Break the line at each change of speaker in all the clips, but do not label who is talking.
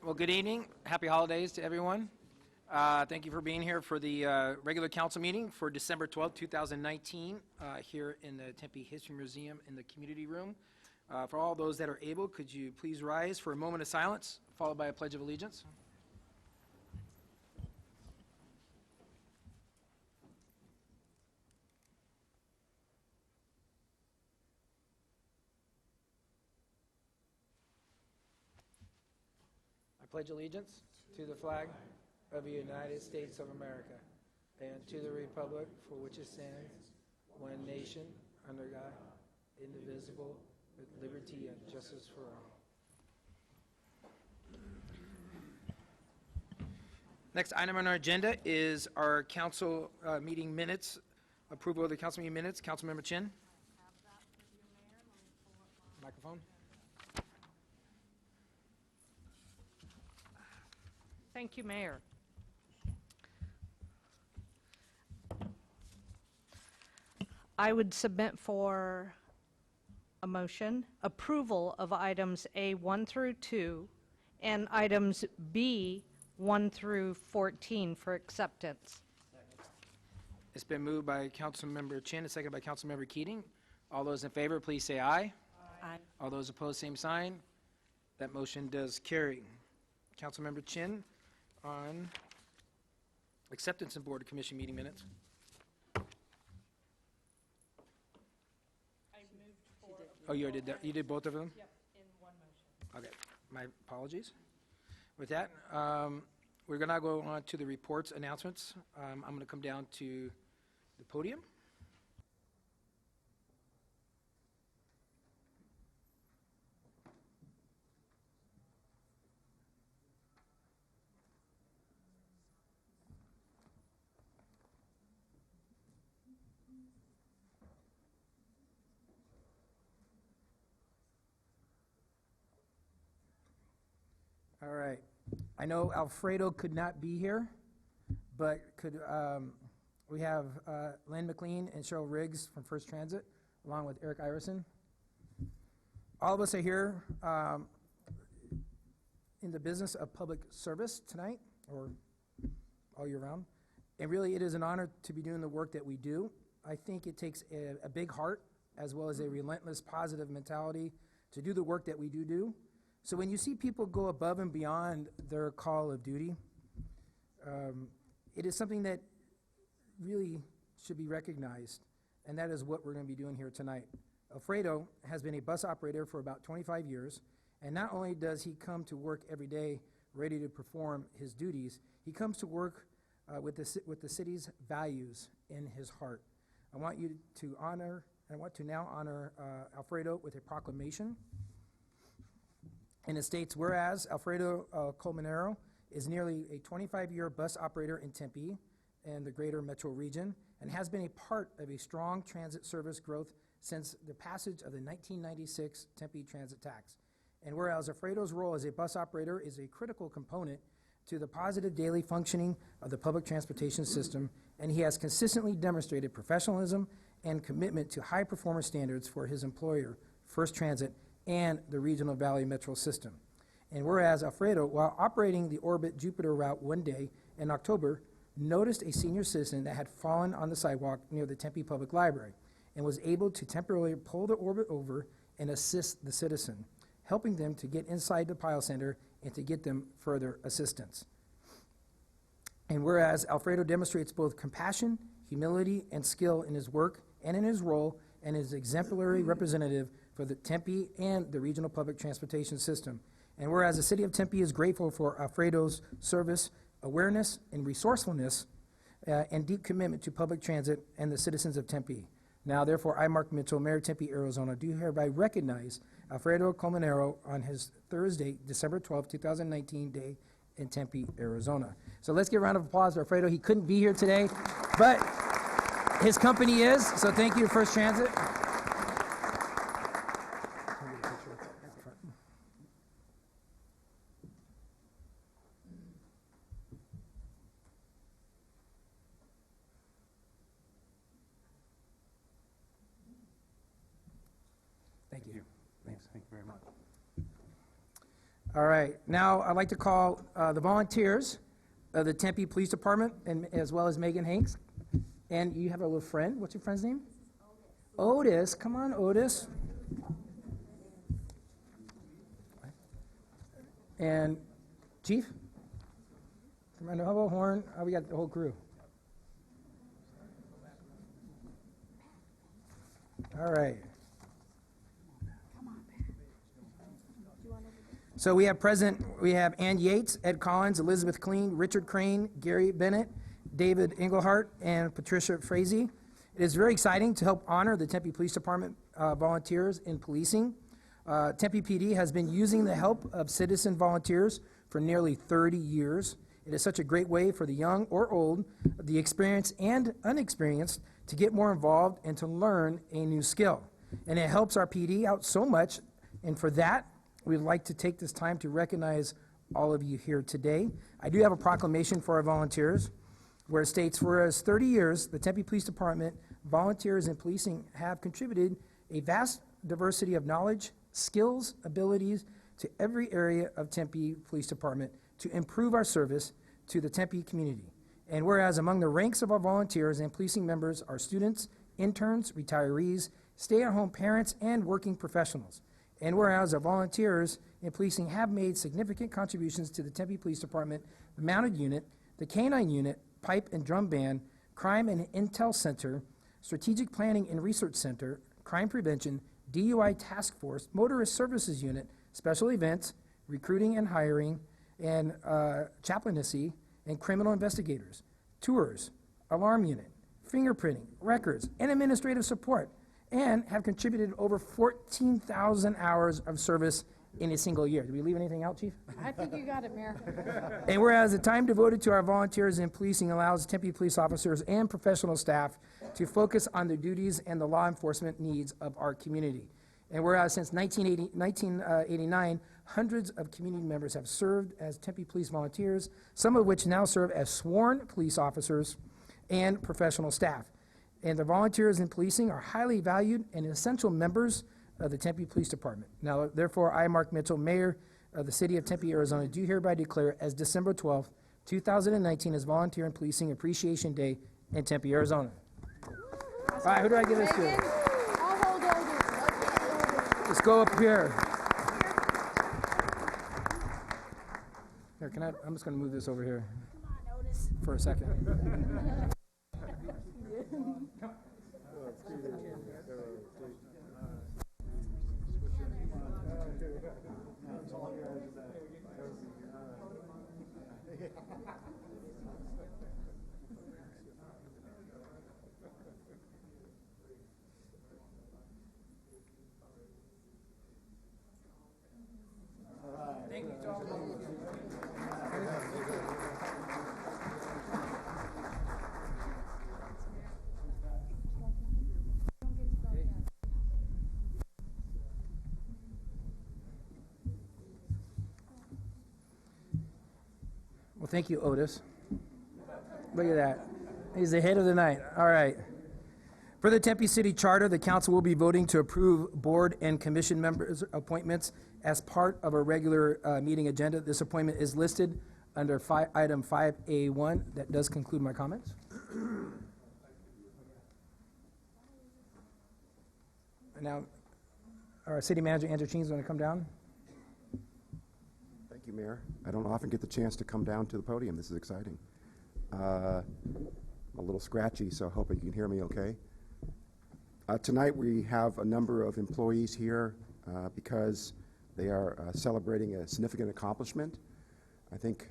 Well, good evening. Happy holidays to everyone. Thank you for being here for the regular council meeting for December 12th, 2019, here in the Tempe History Museum in the community room. For all those that are able, could you please rise for a moment of silence, followed by a pledge of allegiance? I pledge allegiance to the flag of the United States of America and to the republic for which it stands, one nation, under God, indivisible, with liberty and justice for all. Next item on our agenda is our council meeting minutes, approval of the council meeting minutes. Councilmember Chin. Microphone.
Thank you, Mayor. I would submit for a motion approval of items A1 through 2 and items B1 through 14 for acceptance.
It's been moved by Councilmember Chin and seconded by Councilmember Keating. All those in favor, please say aye.
Aye.
All those opposed, same sign. That motion does carry. Councilmember Chin on acceptance of Board of Commission meeting minutes. Oh, you already did that? You did both of them?
Yep, in one motion.
Okay, my apologies. With that, we're going to go on to the reports, announcements. I'm going to come down to the podium. All right. I know Alfredo could not be here, but we have Lynn McLean and Cheryl Riggs from First Transit, along with Eric Iverson. All of us are here in the business of public service tonight, or all year round. And really, it is an honor to be doing the work that we do. I think it takes a big heart, as well as a relentless positive mentality to do the work that we do. So when you see people go above and beyond their call of duty, it is something that really should be recognized, and that is what we're going to be doing here tonight. Alfredo has been a bus operator for about 25 years, and not only does he come to work every day ready to perform his duties, he comes to work with the city's values in his heart. I want to now honor Alfredo with a proclamation. And it states, whereas Alfredo Colmenero is nearly a 25-year bus operator in Tempe and the greater metro region, and has been a part of a strong transit service growth since the passage of the 1996 Tempe transit tax. And whereas Alfredo's role as a bus operator is a critical component to the positive daily functioning of the public transportation system, and he has consistently demonstrated professionalism and commitment to high performance standards for his employer, First Transit, and the Regional Valley Metro System. And whereas Alfredo, while operating the Orbit Jupiter route one day in October, noticed a senior citizen that had fallen on the sidewalk near the Tempe Public Library and was able to temporarily pull the Orbit over and assist the citizen, helping them to get inside the pile center and to get them further assistance. And whereas Alfredo demonstrates both compassion, humility, and skill in his work and in his role, and is exemplary representative for the Tempe and the regional public transportation system. And whereas the city of Tempe is grateful for Alfredo's service, awareness, and resourcefulness, and deep commitment to public transit and the citizens of Tempe. Now, therefore, I, Mark Mitchell, Mayor of Tempe, Arizona, do hereby recognize Alfredo Colmenero on his Thursday, December 12, 2019 day in Tempe, Arizona. So let's give a round of applause to Alfredo. He couldn't be here today, but his company is, so thank you to First Transit. Thank you.
Thanks. Thank you very much.
All right, now I'd like to call the volunteers of the Tempe Police Department, and as well as Megan Hanks. And you have a little friend. What's your friend's name? Otis. Come on, Otis. And Chief? Commander Hubble, Horn. Oh, we got the whole crew. All right. So we have Ann Yates, Ed Collins, Elizabeth Kleen, Richard Crane, Gary Bennett, David Englehart, and Patricia Frazee. It is very exciting to help honor the Tempe Police Department volunteers in policing. Tempe PD has been using the help of citizen volunteers for nearly 30 years. It is such a great way for the young or old, the experienced and unexperienced, to get more involved and to learn a new skill. And it helps our PD out so much, and for that, we'd like to take this time to recognize all of you here today. I do have a proclamation for our volunteers where it states, whereas 30 years, the Tempe Police Department volunteers in policing have contributed a vast diversity of knowledge, skills, abilities to every area of Tempe Police Department to improve our service to the Tempe community. And whereas among the ranks of our volunteers and policing members are students, interns, retirees, stay-at-home parents, and working professionals. And whereas our volunteers in policing have made significant contributions to the Tempe Police Department, the Mounted Unit, the Canine Unit, Pipe and Drum Band, Crime and Intel Center, Strategic Planning and Research Center, Crime Prevention, DUI Task Force, Motorist Services Unit, Special Events, Recruiting and Hiring, and Chaplaincy, and Criminal Investigators, Tours, Alarm Unit, Fingerprinting, Records, and Administrative Support, and have contributed over 14,000 hours of service in a single year. Did we leave anything out, Chief?
I think you got it, Mayor.
And whereas the time devoted to our volunteers in policing allows Tempe police officers and professional staff to focus on the duties and the law enforcement needs of our community. And whereas since 1989, hundreds of community members have served as Tempe police volunteers, some of which now serve as sworn police officers and professional staff. And the volunteers in policing are highly valued and essential members of the Tempe Police Department. Now, therefore, I, Mark Mitchell, Mayor of the City of Tempe, Arizona, do hereby declare as December 12th, 2019 as Volunteer in Policing Appreciation Day in Tempe, Arizona. All right, who do I give this to?
Megan, I'll hold over.
Let's go up here. Here, I'm just going to move this over here for a second. Well, thank you, Otis. Look at that. He's the head of the night. All right. For the Tempe City Charter, the council will be voting to approve board and commission members' appointments as part of a regular meeting agenda. This appointment is listed under item 5A1. That does conclude my comments. And now, our city manager, Andrew Ching, is going to come down.
Thank you, Mayor. I don't often get the chance to come down to the podium. This is exciting. I'm a little scratchy, so I hope you can hear me okay. Tonight we have a number of employees here because they are celebrating a significant accomplishment. I think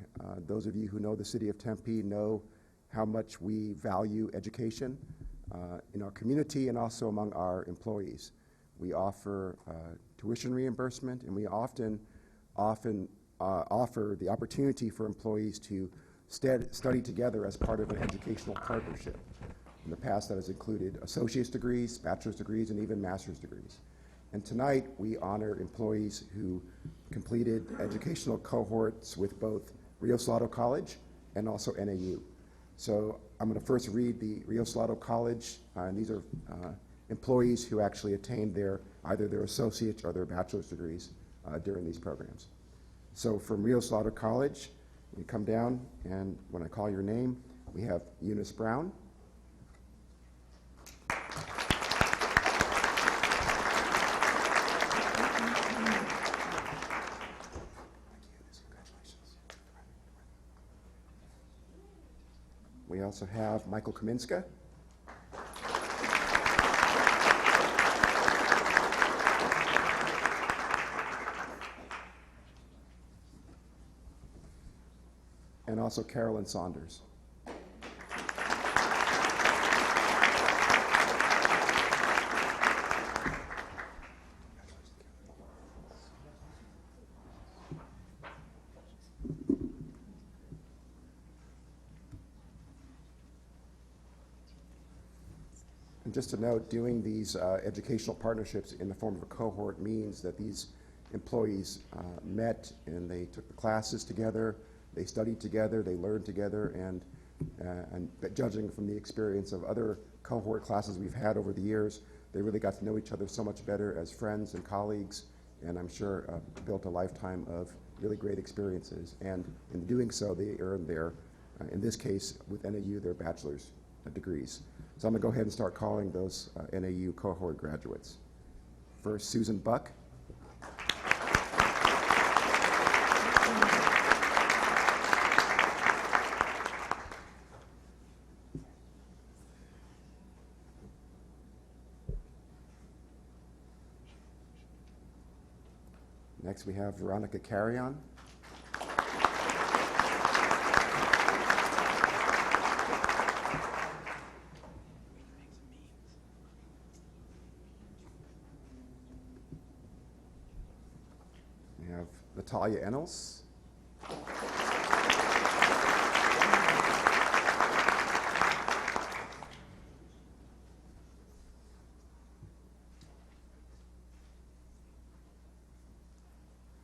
those of you who know the city of Tempe know how much we value education in our community and also among our employees. We offer tuition reimbursement, and we often offer the opportunity for employees to study together as part of an educational partnership. In the past, that has included associate's degrees, bachelor's degrees, and even master's degrees. And tonight, we honor employees who completed educational cohorts with both Rio Salado College and also NAU. So I'm going to first read the Rio Salado College, and these are employees who actually attained either their associate's or their bachelor's degrees during these programs. So from Rio Salado College, you come down, and when I call your name, we have Eunice Brown. We also have Michael Kaminska. And also Carolyn Saunders. And just to note, doing these educational partnerships in the form of a cohort means that these employees met and they took the classes together, they studied together, they learned together, and judging from the experience of other cohort classes we've had over the years, they really got to know each other so much better as friends and colleagues, and I'm sure built a lifetime of really great experiences. And in doing so, they earned their, in this case with NAU, their bachelor's degrees. So I'm going to go ahead and start calling those NAU cohort graduates. First, Susan Buck. Next, we have Veronica Carrion. We have Natalia Ennels.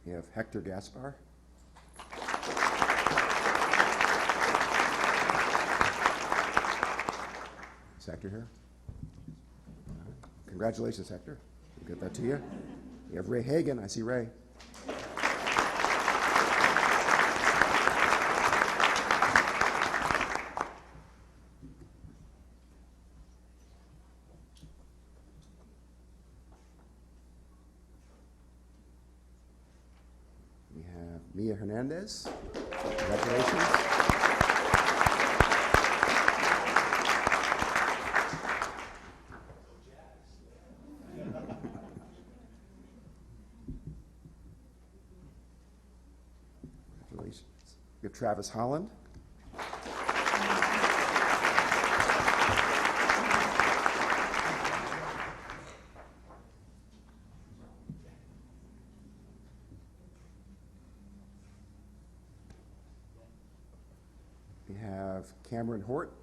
We have Hector Gaspar. Is Hector here? Congratulations, Hector. We'll get that to you. We have Ray Hagan. I see Ray. We have Mia Hernandez. Congratulations. Congratulations. We have Travis Holland. We have Cameron Hort.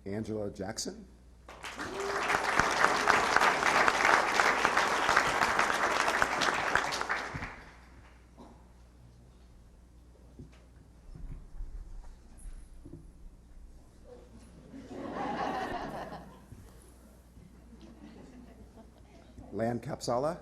Angela Jackson. Lan Capsala.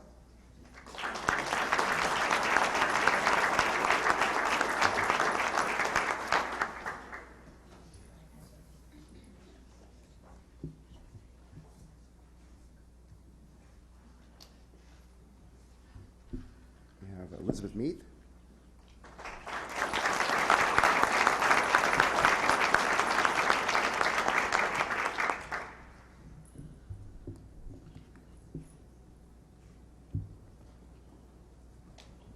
We have Elizabeth Meath.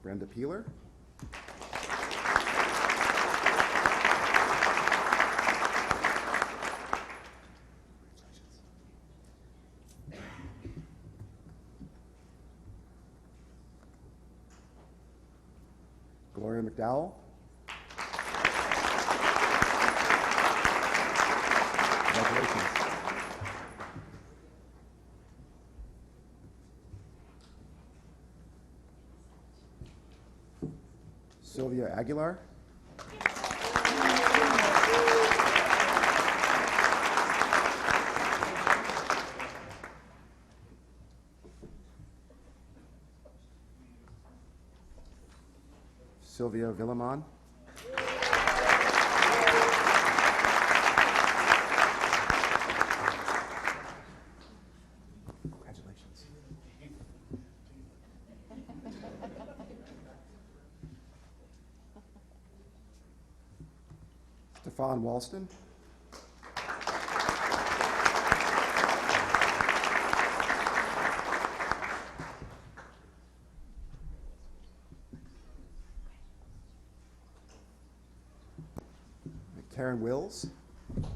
Brenda Peeler. Gloria McDowell. Congratulations. Sylvia Aguilar. Sylvia Villamon. Congratulations. Stefan Walston. Karen Wills. Thank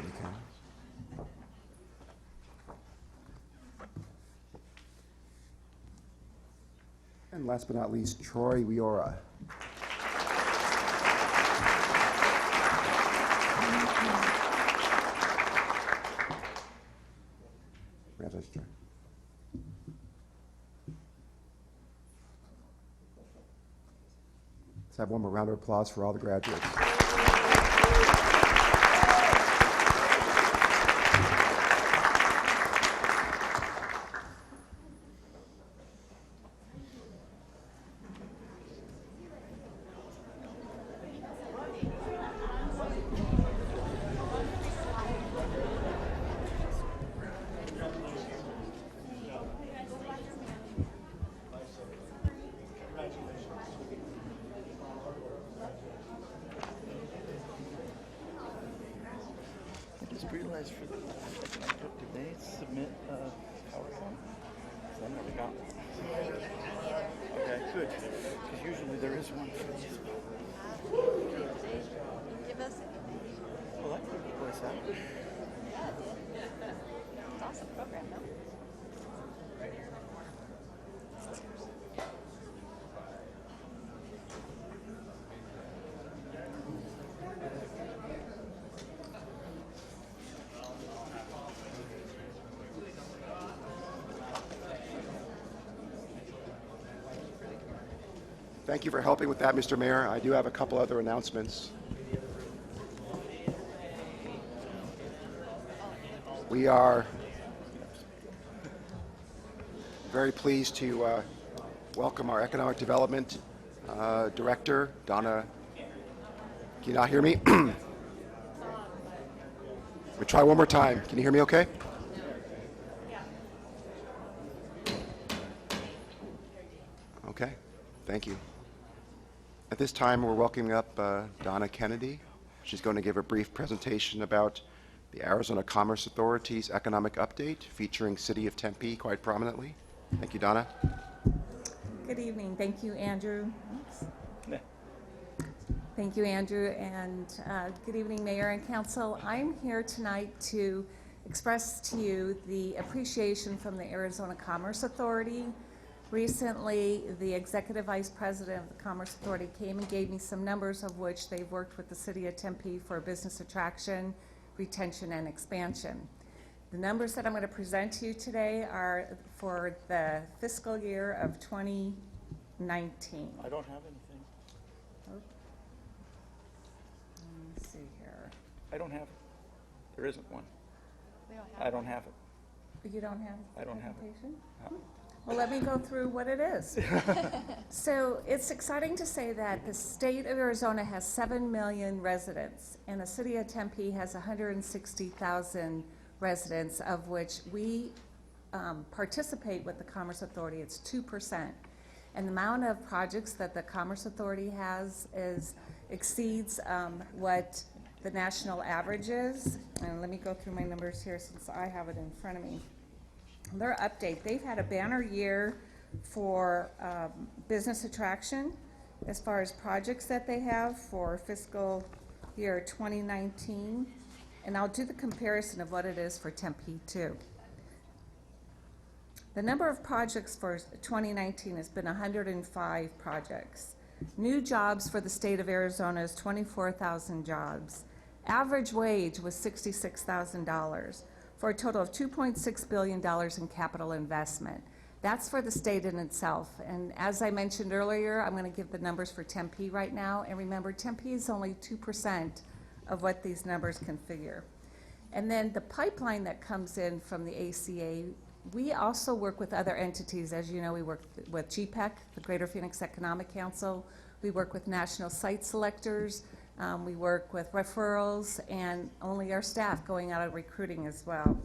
you, Karen. And last but not least, Troy Wiora. Congratulations, Troy. Let's have one more round of applause for all the graduates.
I just realized for the second I put, did they submit PowerPoint? 'Cause I never got one. Okay, good. Because usually there is one for these.
Give us anything.
Well, that could replace that.
Yeah, it did. It's awesome program, though.
Thank you for helping with that, Mr. Mayor. I do have a couple other announcements. We are very pleased to welcome our Economic Development Director, Donna. Can you not hear me? Let me try one more time. Can you hear me okay? Okay, thank you. At this time, we're welcoming up Donna Kennedy. She's going to give a brief presentation about the Arizona Commerce Authority's economic update, featuring City of Tempe quite prominently. Thank you, Donna.
Good evening. Thank you, Andrew. Oops.
Yeah.
Thank you, Andrew, and good evening, Mayor and Council. I'm here tonight to express to you the appreciation from the Arizona Commerce Authority. Recently, the Executive Vice President of the Commerce Authority came and gave me some numbers of which they've worked with the City of Tempe for business attraction, retention, and expansion. The numbers that I'm going to present to you today are for the fiscal year of 2019.
I don't have anything.
Let's see here.
I don't have it. There isn't one.
We don't have
I don't have it.
You don't have
I don't have it.
presentation?
No.
Well, let me go through what it is. So it's exciting to say that the state of Arizona has 7 million residents, and the city of Tempe has 160,000 residents, of which we participate with the Commerce Authority. It's 2%. And the amount of projects that the Commerce Authority has exceeds what the national average is. And let me go through my numbers here since I have it in front of me. Their update, they've had a banner year for business attraction as far as projects that they have for fiscal year 2019. And I'll do the comparison of what it is for Tempe too. The number of projects for 2019 has been 105 projects. New jobs for the state of Arizona is 24,000 jobs. Average wage was $66,000. for a total of $2.6 billion in capital investment. That's for the state in itself. And as I mentioned earlier, I'm going to give the numbers for Tempe right now. And remember, Tempe is only 2% of what these numbers can figure. And then the pipeline that comes in from the ACA, we also work with other entities. As you know, we work with GPEC, the Greater Phoenix Economic Council. We work with national site selectors. We work with referrals and only our staff going out and recruiting as well.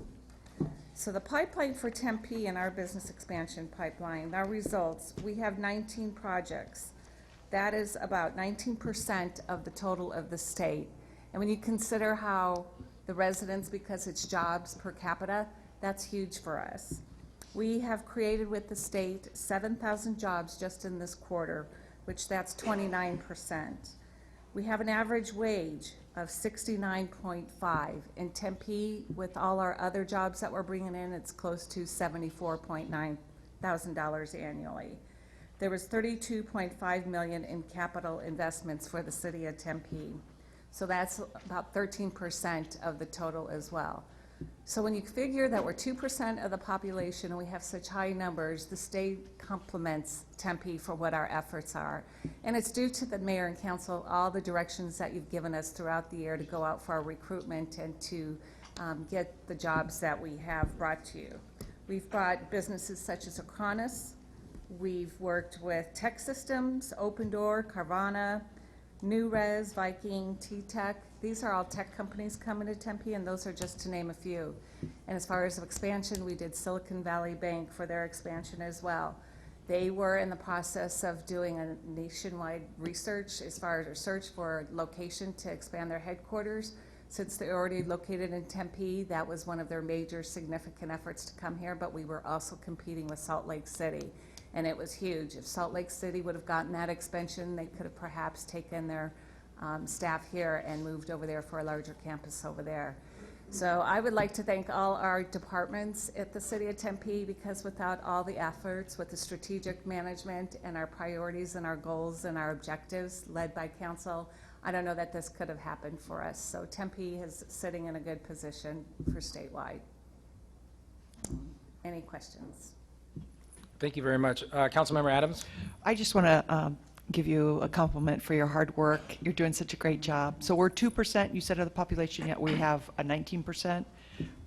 So the pipeline for Tempe and our business expansion pipeline, our results, we have 19 projects. That is about 19% of the total of the state. And when you consider how the residents, because it's jobs per capita, that's huge for us. We have created with the state 7,000 jobs just in this quarter, which that's 29%. We have an average wage of 69.5. In Tempe, with all our other jobs that we're bringing in, it's close to $74.9 thousand annually. There was $32.5 million in capital investments for the city of Tempe. So that's about 13% of the total as well. So when you figure that we're 2% of the population and we have such high numbers, the state compliments Tempe for what our efforts are. And it's due to the mayor and council, all the directions that you've given us throughout the year to go out for our recruitment and to get the jobs that we have brought to you. We've brought businesses such as Acronis. We've worked with Tech Systems, Open Door, Carvana, New Res, Viking, T-Tech. These are all tech companies coming to Tempe, and those are just to name a few. And as far as expansion, we did Silicon Valley Bank for their expansion as well. They were in the process of doing a nationwide research as far as a search for location to expand their headquarters. Since they're already located in Tempe, that was one of their major significant efforts to come here, but we were also competing with Salt Lake City. And it was huge. If Salt Lake City would have gotten that expansion, they could have perhaps taken their staff here and moved over there for a larger campus over there. So I would like to thank all our departments at the City of Tempe, because without all the efforts with the strategic management and our priorities and our goals and our objectives led by council, I don't know that this could have happened for us. So Tempe is sitting in a good position for statewide. Any questions?
Thank you very much. Councilmember Adams?
I just want to give you a compliment for your hard work. You're doing such a great job. So we're 2%, you said, of the population, yet we have a 19%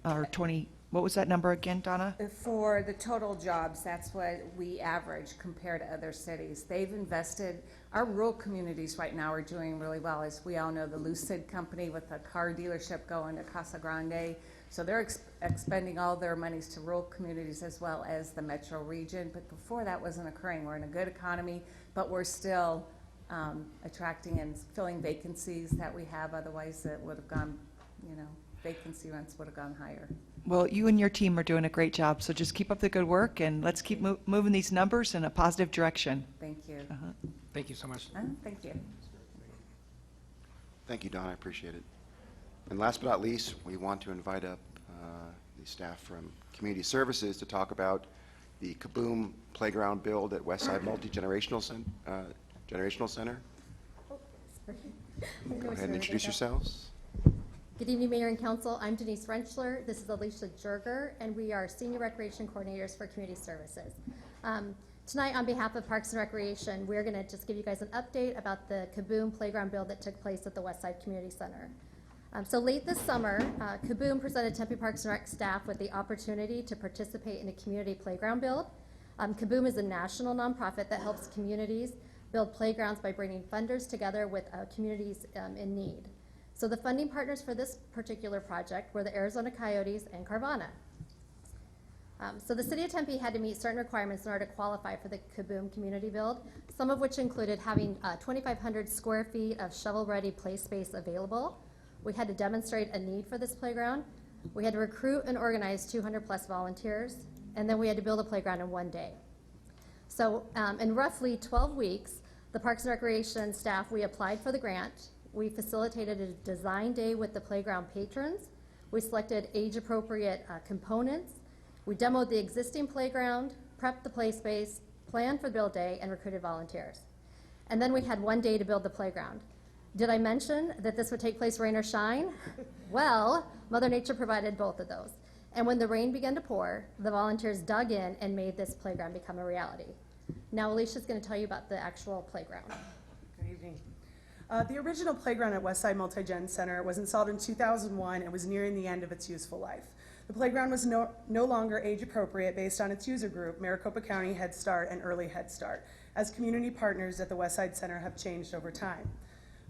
or 20. What was that number again, Donna?
For the total jobs, that's what we average compared to other cities. They've invested, our rural communities right now are doing really well. As we all know, the Lucid company with the car dealership going to Casa Grande. So they're expending all their monies to rural communities as well as the metro region. But before that wasn't occurring. We're in a good economy, but we're still attracting and filling vacancies that we have. Otherwise, it would have gone, vacancy rents would have gone higher.
Well, you and your team are doing a great job, so just keep up the good work, and let's keep moving these numbers in a positive direction.
Thank you.
Thank you so much.
Thank you.
Thank you, Don. I appreciate it. And last but not least, we want to invite up the staff from Community Services to talk about the Kaboom playground build at Westside Multi-Generational Center. Go ahead and introduce yourselves.
Good evening, Mayor and Council. I'm Denise Rentschler. This is Alicia Jerger, and we are Senior Recreation Coordinators for Community Services. Tonight, on behalf of Parks and Recreation, we're going to just give you guys an update about the Kaboom playground build that took place at the Westside Community Center. So late this summer, Kaboom presented Tempe Parks and Rec staff with the opportunity to participate in a community playground build. Kaboom is a national nonprofit that helps communities build playgrounds by bringing funders together with communities in need. So the funding partners for this particular project were the Arizona Coyotes and Carvana. So the City of Tempe had to meet certain requirements in order to qualify for the Kaboom community build, some of which included having 2,500 square feet of shovel-ready play space available. We had to demonstrate a need for this playground. We had to recruit and organize 200 plus volunteers, and then we had to build a playground in one day. So in roughly 12 weeks, the Parks and Recreation staff, we applied for the grant. We facilitated a design day with the playground patrons. We selected age-appropriate components. We demoed the existing playground, prepped the play space, planned for the build day, and recruited volunteers. And then we had one day to build the playground. Did I mention that this would take place rain or shine? Well, Mother Nature provided both of those. And when the rain began to pour, the volunteers dug in and made this playground become a reality. Now Alicia's going to tell you about the actual playground.
Good evening. The original playground at Westside Multi-Gen Center was installed in 2001 and was nearing the end of its useful life. The playground was no longer age appropriate based on its user group, Maricopa County Head Start and Early Head Start, as community partners at the Westside Center have changed over time.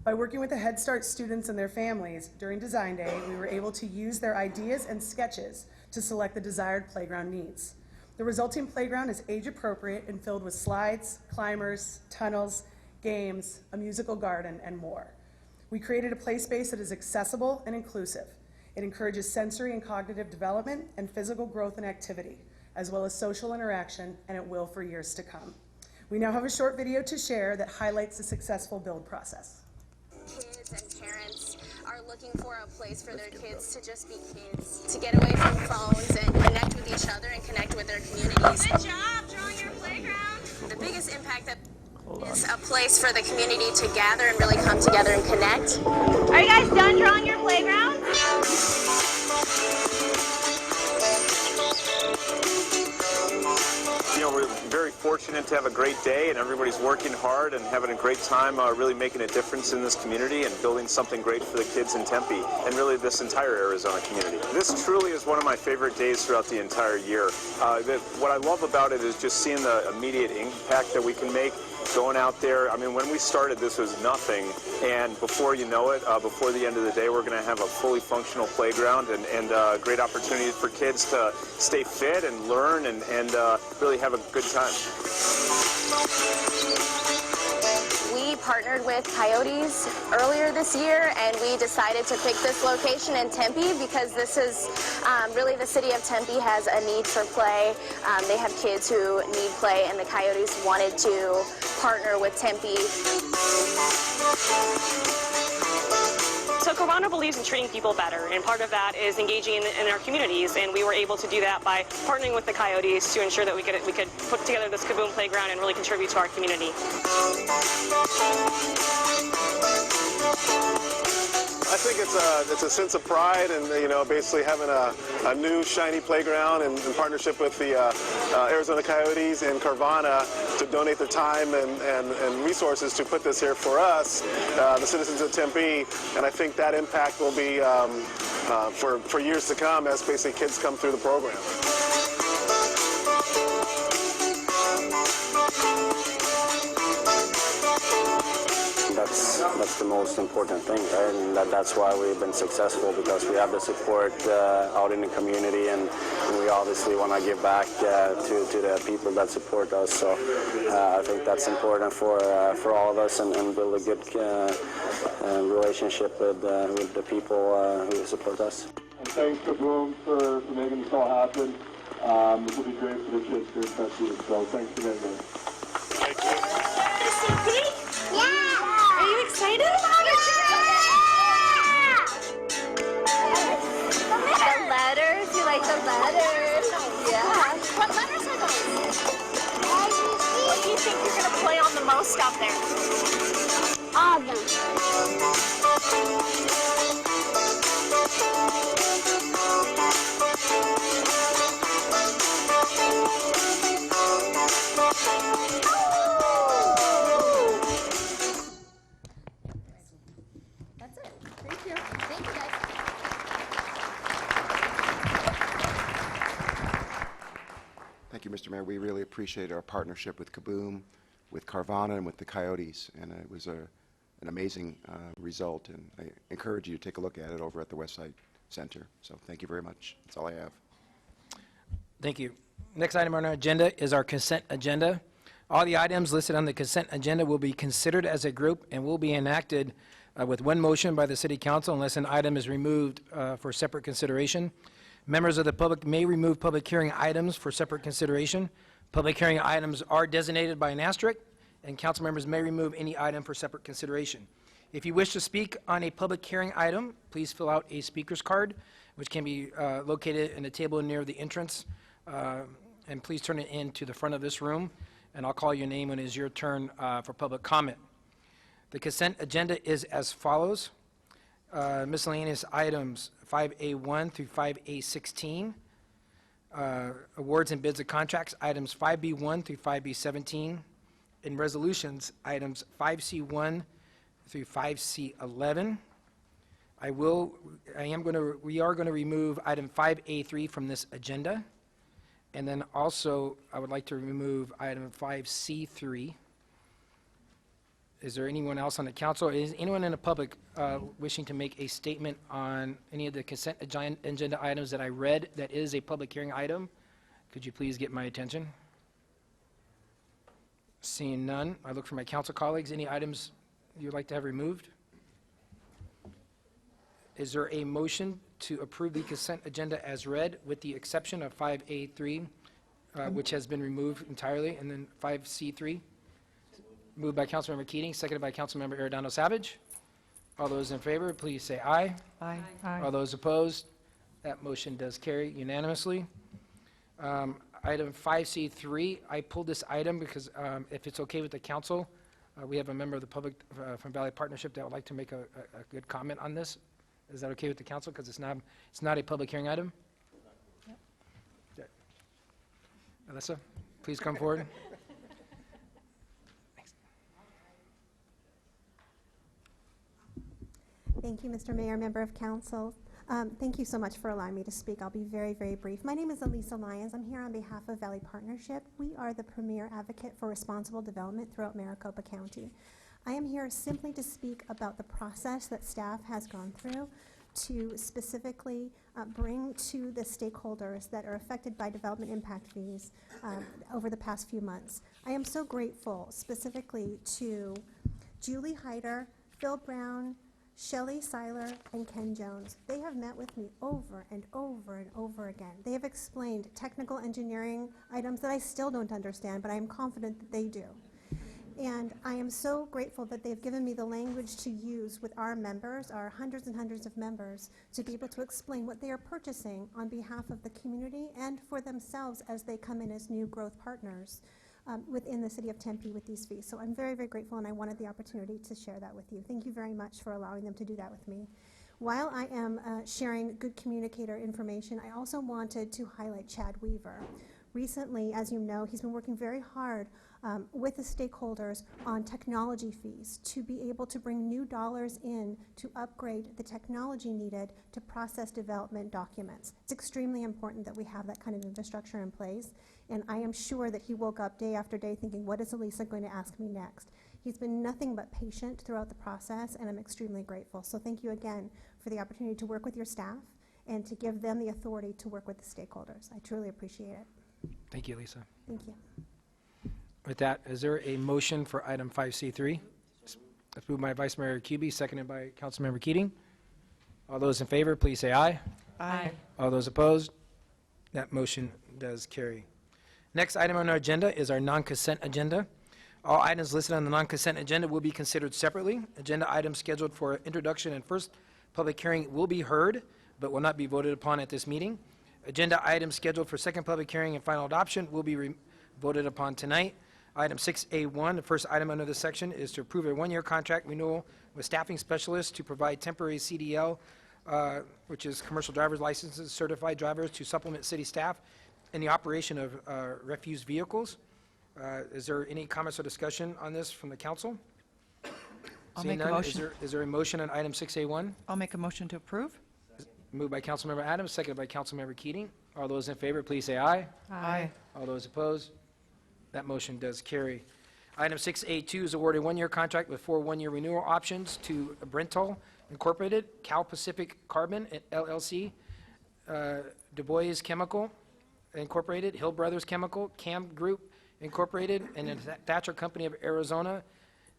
By working with the Head Start students and their families during Design Day, we were able to use their ideas and sketches to select the desired playground needs. The resulting playground is age appropriate and filled with slides, climbers, tunnels, games, a musical garden, and more. We created a play space that is accessible and inclusive. It encourages sensory and cognitive development and physical growth and activity, as well as social interaction, and it will for years to come. We now have a short video to share that highlights the successful build process.
Kids and parents are looking for a place for their kids to just be kids, to get away from phones and connect with each other and connect with their communities. Good job drawing your playground. The biggest impact that is a place for the community to gather and really come together and connect. Are you guys done drawing your playground?
You know, we're very fortunate to have a great day, and everybody's working hard and having a great time really making a difference in this community and building something great for the kids in Tempe and really this entire Arizona community. This truly is one of my favorite days throughout the entire year. What I love about it is just seeing the immediate impact that we can make going out there. I mean, when we started, this was nothing, and before you know it, before the end of the day, we're going to have a fully functional playground and great opportunities for kids to stay fit and learn and really have a good time.
We partnered with Coyotes earlier this year, and we decided to pick this location in Tempe because this is really the city of Tempe has a need for play. They have kids who need play, and the Coyotes wanted to partner with Tempe.
So Carvana believes in treating people better, and part of that is engaging in our communities, and we were able to do that by partnering with the Coyotes to ensure that we could put together this Kaboom playground and really contribute to our community.
I think it's a sense of pride, and basically having a new shiny playground in partnership with the Arizona Coyotes and Carvana to donate their time and resources to put this here for us, the citizens of Tempe, and I think that impact will be for years to come as basically kids come through the program.
That's the most important thing, right? And that's why we've been successful, because we have the support out in the community, and we obviously want to give back to the people that support us. So I think that's important for all of us, and build a good relationship with the people who support us.
And thanks, Kaboom, for making this all happen. This will be great for the kids here in Tempe, so thanks again, guys.
Thank you.
Yeah! Are you excited about it? Yeah! The letters? You like the letters? Yeah. What letters are those? What do you think you're going to play on the most out there? All of them.
That's it. Thank you. Thank you, guys.
Thank you, Mr. Mayor. We really appreciate our partnership with Kaboom, with Carvana, and with the Coyotes, and it was an amazing result, and I encourage you to take a look at it over at the Westside Center. So thank you very much. That's all I have.
Thank you. Next item on our agenda is our consent agenda. All the items listed on the consent agenda will be considered as a group and will be enacted with one motion by the City Council unless an item is removed for separate consideration. Members of the public may remove public hearing items for separate consideration. Public hearing items are designated by an asterisk, and council members may remove any item for separate consideration. If you wish to speak on a public hearing item, please fill out a speaker's card, which can be located in a table near the entrance, and please turn it in to the front of this room, and I'll call your name when it is your turn for public comment. The consent agenda is as follows. Miscellaneous items 5A1 through 5A16, awards and bids of contracts, items 5B1 through 5B17. In resolutions, items 5C1 through 5C11. We are going to remove item 5A3 from this agenda. And then also, I would like to remove item 5C3. Is there anyone else on the council? Is anyone in the public wishing to make a statement on any of the consent agenda items that I read that is a public hearing item? Could you please get my attention? Seeing none, I look for my council colleagues. Any items you'd like to have removed? Is there a motion to approve the consent agenda as read with the exception of 5A3, which has been removed entirely, and then 5C3? Moved by Councilmember Keating, seconded by Councilmember Arredondo Savage. All those in favor, please say aye.
Aye.
All those opposed? That motion does carry unanimously. Item 5C3, I pulled this item because if it's okay with the council, we have a member of the public from Valley Partnership that would like to make a good comment on this. Is that okay with the council? Because it's not a public hearing item? Yep. Alyssa, please come forward.
Thank you, Mr. Mayor, member of council. Thank you so much for allowing me to speak. I'll be very, very brief. My name is Elisa Lyons. I'm here on behalf of Valley Partnership. We are the premier advocate for responsible development throughout Maricopa County. I am here simply to speak about the process that staff has gone through to specifically bring to the stakeholders that are affected by development impact fees over the past few months. I am so grateful specifically to Julie Hyder, Phil Brown, Shelley Seiler, and Ken Jones. They have met with me over and over and over again. They have explained technical engineering items that I still don't understand, but I am confident that they do. And I am so grateful that they've given me the language to use with our members, our hundreds and hundreds of members, to be able to explain what they are purchasing on behalf of the community and for themselves as they come in as new growth partners within the city of Tempe with these fees. So I'm very, very grateful, and I wanted the opportunity to share that with you. Thank you very much for allowing them to do that with me. While I am sharing good communicator information, I also wanted to highlight Chad Weaver. Recently, as you know, he's been working very hard with the stakeholders on technology fees to be able to bring new dollars in to upgrade the technology needed to process development documents. It's extremely important that we have that kind of infrastructure in place, and I am sure that he woke up day after day thinking, what is Elisa going to ask me next? He's been nothing but patient throughout the process, and I'm extremely grateful. So thank you again for the opportunity to work with your staff and to give them the authority to work with the stakeholders. I truly appreciate it.
Thank you, Lisa.
Thank you.
With that, is there a motion for item 5C3? It's moved by Vice Mayor Kuby, seconded by Councilmember Keating. All those in favor, please say aye.
Aye.
All those opposed? That motion does carry. Next item on our agenda is our non-consent agenda. All items listed on the non-consent agenda will be considered separately. Agenda items scheduled for introduction and first public hearing will be heard, but will not be voted upon at this meeting. Agenda items scheduled for second public hearing and final adoption will be voted upon tonight. Item 6A1, the first item under this section, is to approve a one-year contract renewal with staffing specialists to provide temporary CDL, which is commercial driver's licenses, certified drivers to supplement city staff in the operation of refuse vehicles. Is there any comments or discussion on this from the council?
I'll
Seeing
make a
none,
motion.
is there a motion on item 6A1?
I'll make a motion to approve.
Moved by Councilmember Adams, seconded by Councilmember Keating. All those in favor, please say aye.
Aye.
All those opposed? That motion does carry. Item 6A2 is awarded one-year contract with 4 one-year renewal options to Brental Incorporated, Cal Pacific Carbon LLC, Du Bois Chemical Incorporated, Hill Brothers Chemical, CAM Group Incorporated, and the Thatcher Company of Arizona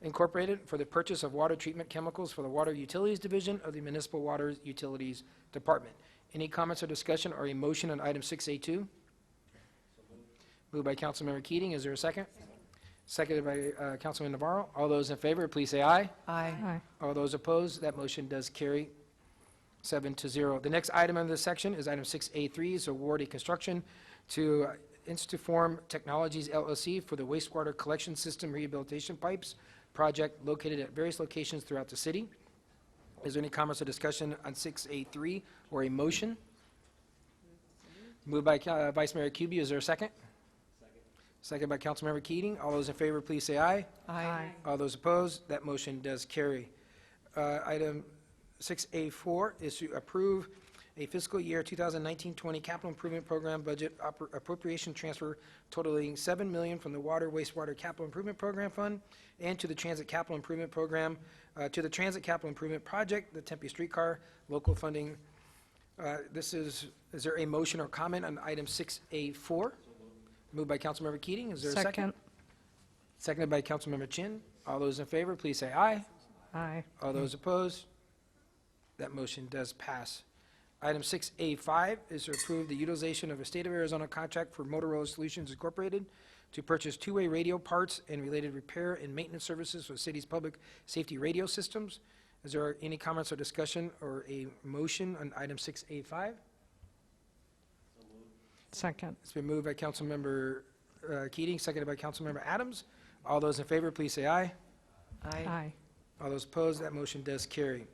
Incorporated for the purchase of water treatment chemicals for the Water Utilities Division of the Municipal Water Utilities Department. Any comments or discussion or a motion on item 6A2? Moved by Councilmember Keating. Is there a second? Seconded by Councilman Navarro. All those in favor, please say aye.
Aye.
Aye.
All those opposed, that motion does carry 7-0. The next item under this section is item 6A3, is award a construction to Instituform Technologies LLC for the wastewater collection system rehabilitation pipes project located at various locations throughout the city. Is there any comments or discussion on 6A3 or a motion? Moved by Vice Mayor Kuby. Is there a second? Second by Councilmember Keating. All those in favor, please say aye.
Aye.
All those opposed, that motion does carry. Item 6A4 is to approve a fiscal year 2019-20 capital improvement program budget appropriation transfer totaling $7 million from the Water Wastewater Capital Improvement Program Fund and to the Transit Capital Improvement Program, to the Transit Capital Improvement Project, the Tempe Streetcar, local funding. Is there a motion or comment on item 6A4? Moved by Councilmember Keating. Is there a second? Seconded by Councilmember Chin. All those in favor, please say aye.
Aye.
All those opposed? That motion does pass. Item 6A5 is to approve the utilization of a State of Arizona contract for Motorola Solutions Incorporated to purchase two-way radio parts and related repair and maintenance services for the city's public safety radio systems. Is there any comments or discussion or a motion on item 6A5?
Second.
It's been moved by Councilmember Keating, seconded by Councilmember Adams. All those in favor, please say aye.
Aye.
All those opposed, that motion does carry.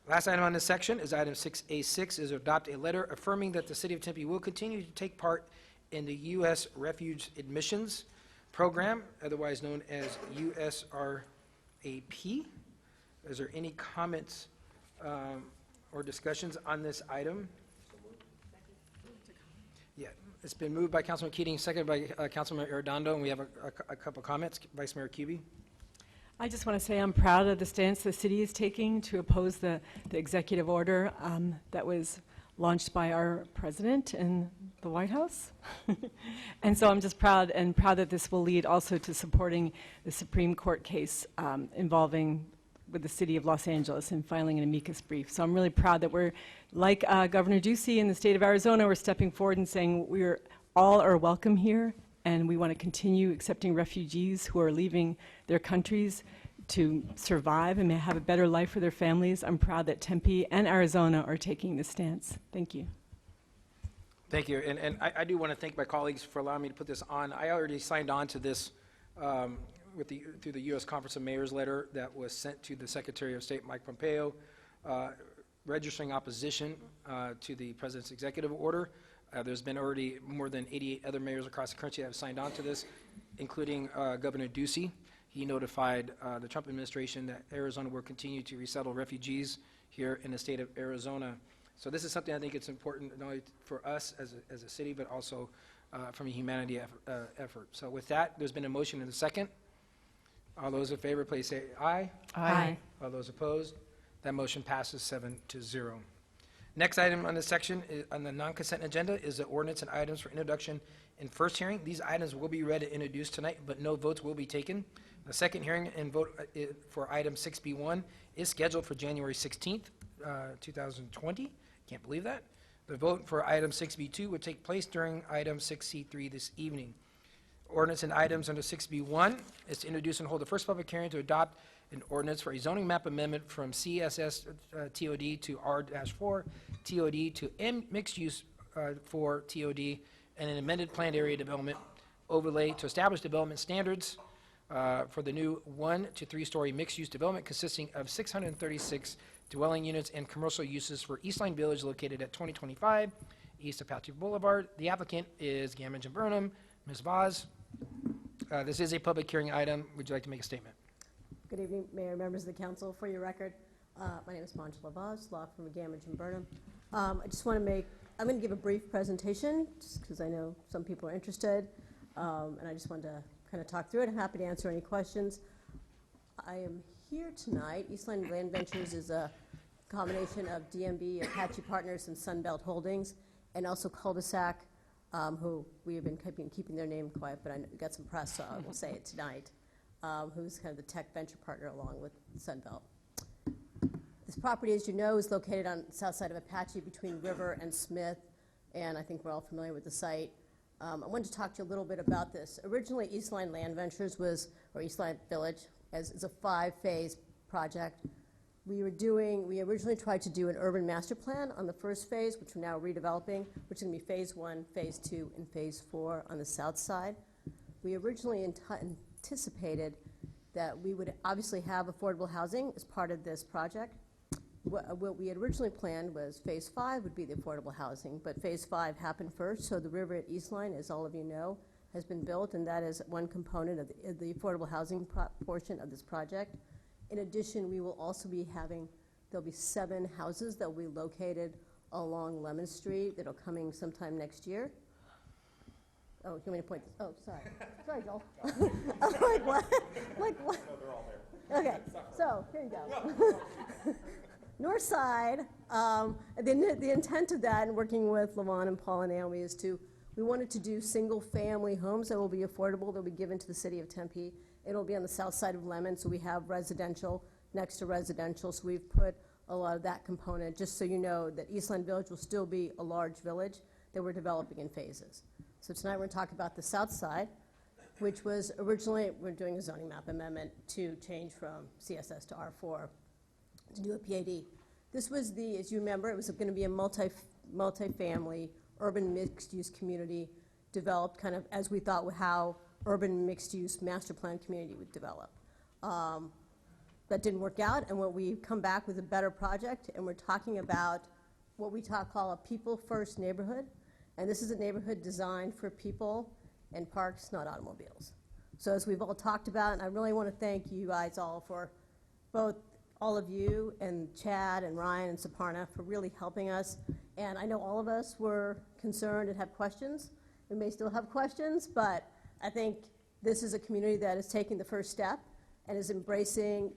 Last item on this section is item 6A6, is to adopt a letter affirming that the City of Tempe will continue to take part in the U.S. Refuge Admissions Program, otherwise known as USRAP. Is there any comments or discussions on this item? Yeah, it's been moved by Councilman Keating, seconded by Councilman Arredondo, and we have a couple comments. Vice Mayor Kuby.
I just want to say I'm proud of the stance the city is taking to oppose the executive order that was launched by our president in the White House. And so I'm just proud that this will lead also to supporting the Supreme Court case involving with the city of Los Angeles and filing an amicus brief. So I'm really proud that we're, like Governor Ducey in the state of Arizona, we're stepping forward and saying all are welcome here, and we want to continue accepting refugees who are leaving their countries to survive and may have a better life for their families. I'm proud that Tempe and Arizona are taking this stance. Thank you.
Thank you, and I do want to thank my colleagues for allowing me to put this on. I already signed on to this through the U.S. Conference of Mayors letter that was sent to the Secretary of State, Mike Pompeo, registering opposition to the President's executive order. There's been already more than 88 other mayors across the country that have signed on to this, including Governor Ducey. He notified the Trump administration that Arizona will continue to resettle refugees here in the state of Arizona. So this is something I think it's important not only for us as a city, but also from a humanity effort. So with that, there's been a motion and a second. All those in favor, please say aye.
Aye.
All those opposed? That motion passes 7-0. Next item on this section on the non-consent agenda is the ordinance and items for introduction and first hearing. These items will be read and introduced tonight, but no votes will be taken. The second hearing and vote for item 6B1 is scheduled for January 16th, 2020. Can't believe that. The vote for item 6B2 would take place during item 6C3 this evening. Ordinance and items under 6B1 is to introduce and hold the first public hearing to adopt an ordinance for a zoning map amendment from CSS TOD to R-4 TOD to M mixed use for TOD and an amended planned area development overlay to establish development standards for the new 1 to 3 story mixed use development consisting of 636 dwelling units and commercial uses for Eastline Village located at 2025 East Apache Boulevard. The applicant is Gamage and Burnham. Ms. Vaz, this is a public hearing item. Would you like to make a statement?
Good evening, Mayor, members of the council. For your record, my name is Manjula Vaz, law firm of Gamage and Burnham. I just want to I'm going to give a brief presentation just because I know some people are interested, and I just wanted to kind of talk through it. I'm happy to answer any questions. I am here tonight. Eastline Land Ventures is a combination of DMB, Apache Partners, and Sunbelt Holdings, and also Cul-de-sac, who we have been keeping their name quiet, but I got some press, so I will say it tonight, who's kind of the tech venture partner along with Sunbelt. This property, as you know, is located on the south side of Apache between River and Smith, and I think we're all familiar with the site. I wanted to talk to you a little bit about this. Originally, Eastline Land Ventures or Eastline Village, is a 5-phase project. We originally tried to do an urban master plan on the first phase, which we're now redeveloping, which is going to be phase 1, phase 2, and phase 4 on the south side. We originally anticipated that we would obviously have affordable housing as part of this project, What we had originally planned was Phase 5 would be the affordable housing, but Phase 5 happened first, so the River at Eastline, as all of you know, has been built, and that is one component of the affordable housing portion of this project. In addition, we will also be having, there'll be 7 houses that will be located along Lemon Street that are coming sometime next year. Oh, you want me to point this? Oh, sorry. Sorry, Joel. I'm like, what? Like, what?
No, they're all there.
Okay, so here you go. North side, the intent of that, and working with Levon and Paul and Naomi, is we wanted to do single-family homes that will be affordable, that will be given to the city of Tempe. It'll be on the south side of Lemon, so we have residential next to residential, so we've put a lot of that component, just so you know that Eastland Village will still be a large village that we're developing in phases. So tonight we're going to talk about the south side, which was originally, we're doing a zoning map amendment to change from CSS to R4 to do a PAD. This was as you remember, it was going to be a multi-family urban mixed-use community developed kind of as we thought how urban mixed-use master plan community would develop. That didn't work out, and what we come back with a better project, and we're talking about what we call a people-first neighborhood, and this is a neighborhood designed for people and parks, not automobiles. So as we've all talked about, and I really want to thank you guys all for both all of you and Chad and Ryan and Saparna for really helping us. And I know all of us were concerned and have questions. We may still have questions, but I think this is a community that is taking the first step and is embracing,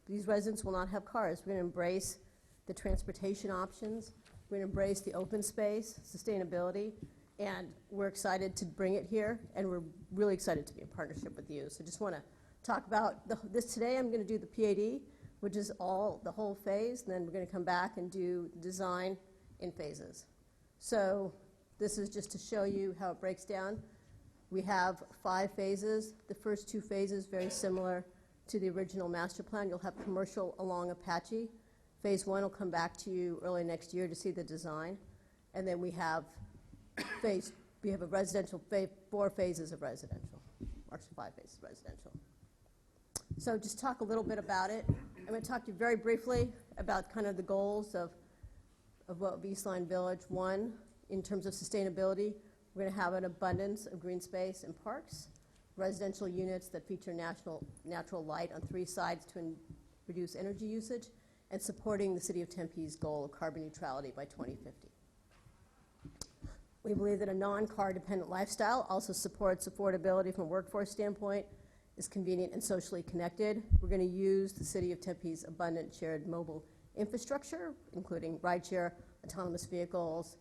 these residents will not have cars. We're going to embrace the transportation options. We're going to embrace the open space, sustainability, and we're excited to bring it here, and we're really excited to be in partnership with you. So just want to talk about this today. I'm going to do the PAD, which is the whole phase, and then we're going to come back and do design in phases. So this is just to show you how it breaks down. We have 5 phases. The first 2 phases very similar to the original master plan. You'll have commercial along Apache. Phase 1 will come back to you early next year to see the design. And then we have a residential, 4 phases of residential, or 5 phases of residential. So just talk a little bit about it. I'm going to talk to you very briefly about kind of the goals of what Eastline Village. 1, in terms of sustainability, we're going to have an abundance of green space and parks, residential units that feature natural light on 3 sides to reduce energy usage, and supporting the city of Tempe's goal of carbon neutrality by 2050. We believe that a non-car dependent lifestyle also supports affordability from a workforce standpoint, is convenient and socially connected. We're going to use the city of Tempe's abundant shared mobile infrastructure, including rideshare, autonomous vehicles,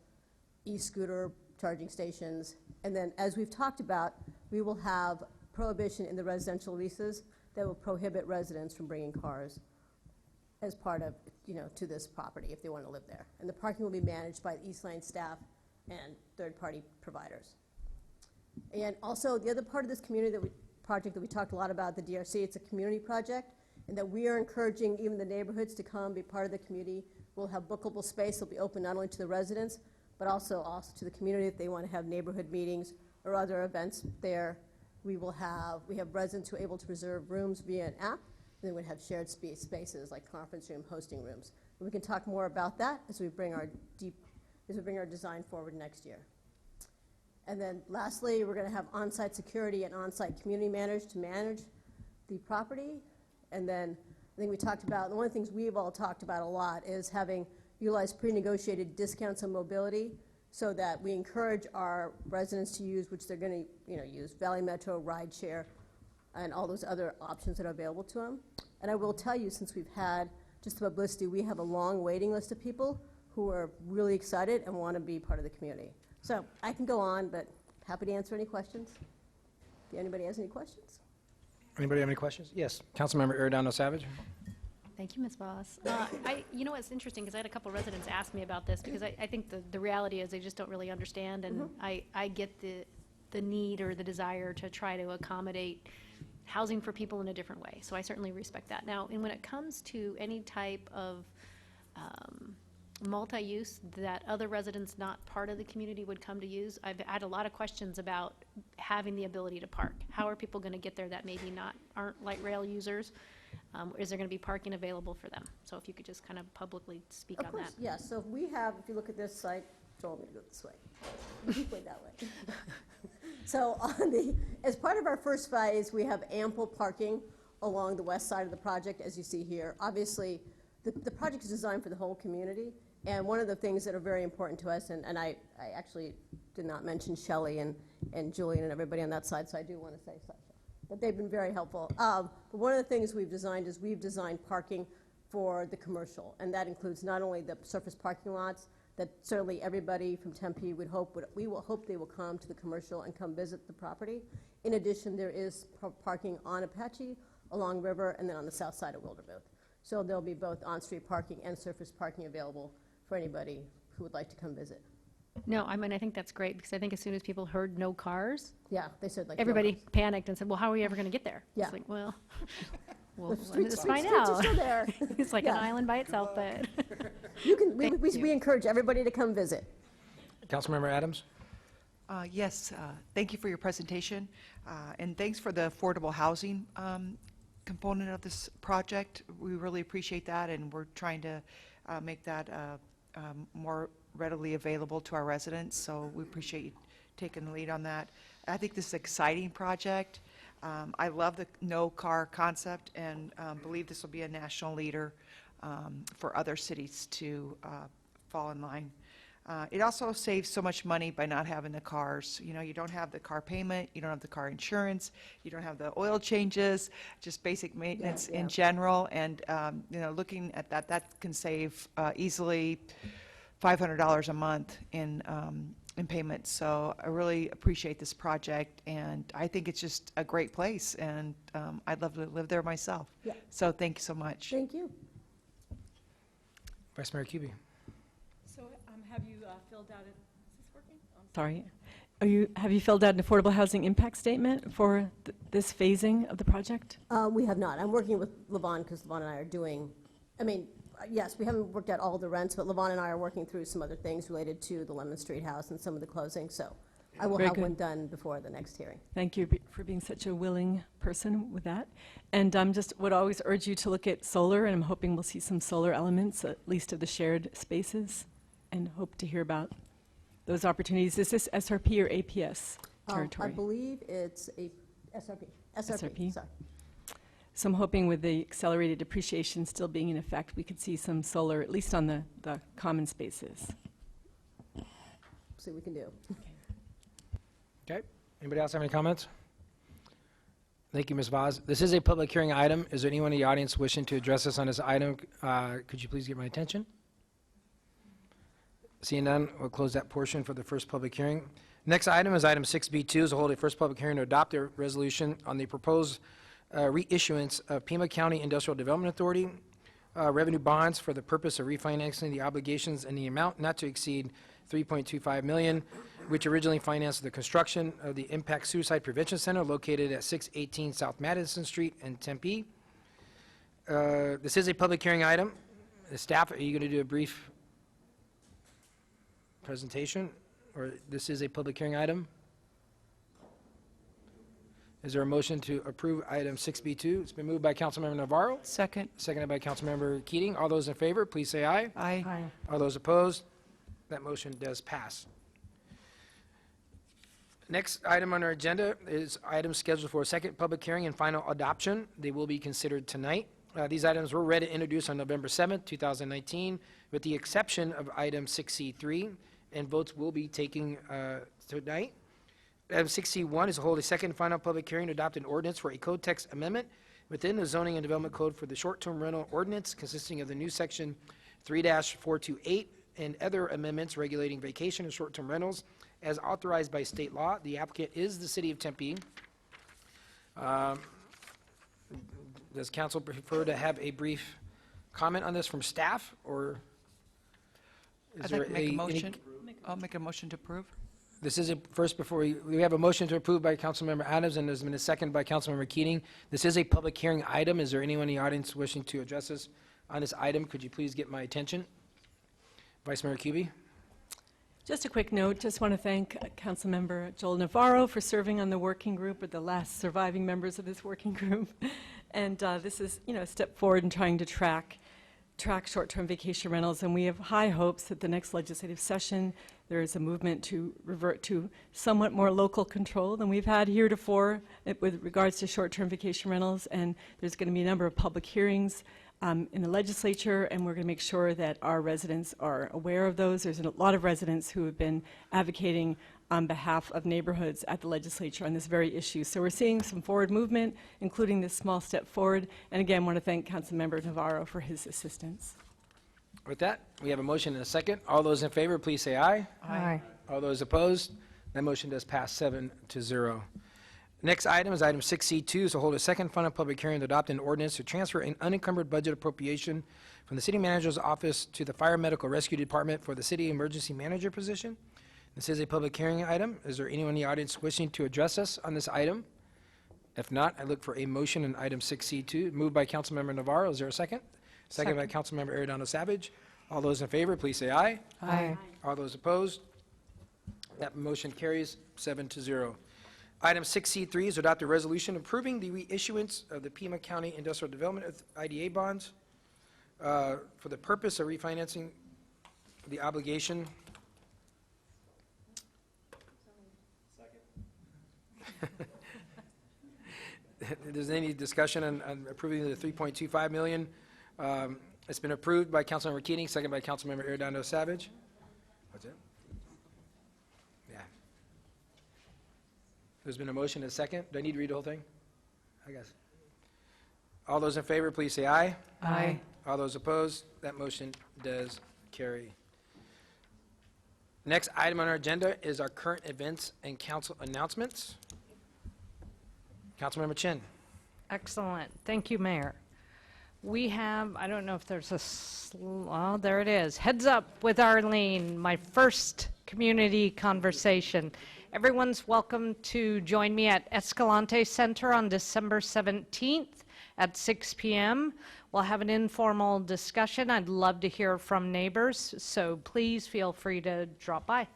e-scooter charging stations, and then as we've talked about, we will have prohibition in the residential leases that will prohibit residents from bringing cars as part of, to this property if they want to live there. And the parking will be managed by the Eastline staff and third-party providers. And also, the other part of this community project that we talked a lot about, the DRC, it's a community project, and that we are encouraging even the neighborhoods to come be part of the community. We'll have bookable space that'll be open not only to the residents, but also to the community if they want to have neighborhood meetings or other events there. We have residents who are able to reserve rooms via an app, and then we have shared spaces like conference room, hosting rooms. And we can talk more about that as we bring our design forward next year. And then lastly, we're going to have on-site security and on-site community managers to manage the property. And then I think we talked about, and one of the things we've all talked about a lot is utilize pre-negotiated discounts on mobility so that we encourage our residents to use, which they're going to use, Valley Metro, rideshare, and all those other options that are available to them. And I will tell you, since we've had just the publicity, we have a long waiting list of people who are really excited and want to be part of the community. So I can go on, but happy to answer any questions. If anybody has any questions?
Anybody have any questions? Yes, Councilmember Arredondo Savage.
Thank you, Ms. Voss. It's interesting because I had a couple residents ask me about this because I think the reality is they just don't really understand, and I get the need or the desire to try to accommodate housing for people in a different way. So I certainly respect that. Now, and when it comes to any type of multi-use that other residents not part of the community would come to use, I've had a lot of questions about having the ability to park. How are people going to get there that maybe aren't light rail users? Is there going to be parking available for them? So if you could just kind of publicly speak
Of
on
course,
that.
yes. So if you look at this site, Joel, I'm going to go this way. You wait that way. So as part of our first phase, we have ample parking along the west side of the project, as you see here. Obviously, the project is designed for the whole community, and one of the things that are very important to us, and I actually did not mention Shelley and Julian and everybody on that side, so I do want to say so. But they've been very helpful. But one of the things we've designed is we've designed parking for the commercial, and that includes not only the surface parking lots that certainly everybody from Tempe we will hope they will come to the commercial and come visit the property. In addition, there is parking on Apache, along River, and then on the south side of Wildermuth. So there'll be both on-street parking and surface parking available for anybody who would like to come visit.
No, I mean, I think that's great, because I think as soon as people heard no cars,
Yeah, they said like.
everybody panicked and said, well, how are we ever going to get there?
Yeah.
It's like, well,
The streets
let's find
are
out.
still there.
It's like
Yeah.
an island by itself, but.
We encourage everybody to come visit.
Councilmember Adams?
Yes, thank you for your presentation, and thanks for the affordable housing component of this project. We really appreciate that, and we're trying to make that more readily available to our residents, so we appreciate you taking the lead on that. I think this is an exciting project. I love the no-car concept, and believe this will be a national leader for other cities to fall in line. It also saves so much money by not having the cars. You know, you don't have the car payment, you don't have the car insurance, you don't have the oil changes, just basic maintenance in general. And, you know, looking at that, that can save easily $500 a month in payments. So I really appreciate this project, and I think it's just a great place, and I'd love to live there myself.
Yeah.
So thank you so much.
Thank you.
Vice Mayor Kuby.
So have you filled out is this working? Sorry. Have you filled out an affordable housing impact statement for this phasing of the project?
We have not. I'm working with Levon because Levon and I are doing, yes, we haven't worked out all the rents, but Levon and I are working through some other things related to the Lemon Street house and some of the closing, so I will
Very
have
good.
one done before the next hearing.
Thank you for being such a willing person with that. And just would always urge you to look at solar, and I'm hoping we'll see some solar elements, at least of the shared spaces, and hope to hear about those opportunities. Is this SRP or APS territory?
I believe it's a SRP.
SRP?
Sorry.
So I'm hoping with the accelerated depreciation still being in effect, we could see some solar, at least on the common spaces.
See what we can do.
Okay. Anybody else have any comments? Thank you, Ms. Vaz. This is a public hearing item. Is there anyone in the audience wishing to address us on this item? Could you please get my attention? Seeing none, we'll close that portion for the first public hearing. Next item is item 6B2, is to hold a first public hearing to adopt a resolution on the proposed reissuance of Pima County Industrial Development Authority revenue bonds for the purpose of refinancing the obligations in the amount not to exceed $3.25 million, which originally financed the construction of the Impact Suicide Prevention Center located at 618 South Madison Street in Tempe. This is a public hearing item. The staff, are you going to do a brief presentation, or this is a public hearing item? Is there a motion to approve item 6B2? It's been moved by Councilmember Navarro.
Second.
Seconded by Councilmember Keating. All those in favor, please say aye.
Aye.
Aye.
All those opposed? That motion does pass. Next item on our agenda is items scheduled for a second public hearing and final adoption. They will be considered tonight. These items were read and introduced on November 7th, 2019, with the exception of item 6C3, and votes will be taken tonight. Item 6C1 is to hold a second and final public hearing to adopt an ordinance for a code text amendment within the Zoning and Development Code for the short-term rental ordinance consisting of the new section 3-428 and other amendments regulating vacation and short-term rentals as authorized by state law. The applicant is the city of Tempe. Does council prefer to have a brief comment on this from staff, or is
I'd
there
like to make a
any-
motion. I'll make a motion to approve.
This is first before we have a motion to approve by Councilmember Adams, and there's been a second by Councilmember Keating. This is a public hearing item. Is there anyone in the audience wishing to address us on this item? Could you please get my attention? Vice Mayor Kuby.
Just a quick note, just want to thank Councilmember Joel Navarro for serving on the working group, or the last surviving members of this working group, And this is, a step forward in trying to track short-term vacation rentals, and we have high hopes that the next legislative session, there is a movement to revert to somewhat more local control than we've had heretofore with regards to short-term vacation rentals, and there's going to be a number of public hearings in the legislature, and we're going to make sure that our residents are aware of those. There's a lot of residents who have been advocating on behalf of neighborhoods at the legislature on this very issue. So we're seeing some forward movement, including this small step forward. And again, want to thank Councilmember Navarro for his assistance.
With that, we have a motion and a second. All those in favor, please say aye.
Aye.
All those opposed, that motion does pass 7-0. Next item is item 6C2, is to hold a second final public hearing to adopt an ordinance to transfer an unencumbered budget appropriation from the city manager's office to the Fire Medical Rescue Department for the city emergency manager position. This is a public hearing item. Is there anyone in the audience wishing to address us on this item? If not, I look for a motion on item 6C2, moved by Councilmember Navarro. Is there a second? Second by Councilmember Arredondo Savage. All those in favor, please say aye.
Aye.
All those opposed? That motion carries 7-0. Item 6C3 is to adopt a resolution approving the reissuance of the Pima County Industrial Development IDA bonds for the purpose of refinancing the obligation. If there's any discussion on approving the $3.25 million, it's been approved by Councilmember Keating, second by Councilmember Arredondo Savage. What's it? Yeah. There's been a motion and a second. Do I need to read the whole thing? I guess. All those in favor, please say aye.
Aye.
All those opposed, that motion does carry. Next item on our agenda is our current events and council announcements. Councilmember Chin.
Excellent. Thank you, Mayor. We have, I don't know if there's oh, there it is. Heads Up with Arlene, my first community conversation. Everyone's welcome to join me at Escalante Center on December 17th at 6 p.m. We'll have an informal discussion. I'd love to hear from neighbors, so please feel free to drop by.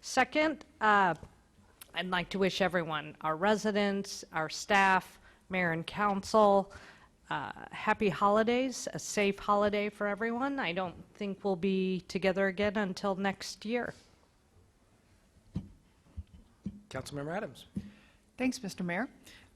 Second, I'd like to wish everyone, our residents, our staff, mayor and council, happy holidays, a safe holiday for everyone. I don't think we'll be together again until next year.
Councilmember Adams.
Thanks, Mr. Mayor.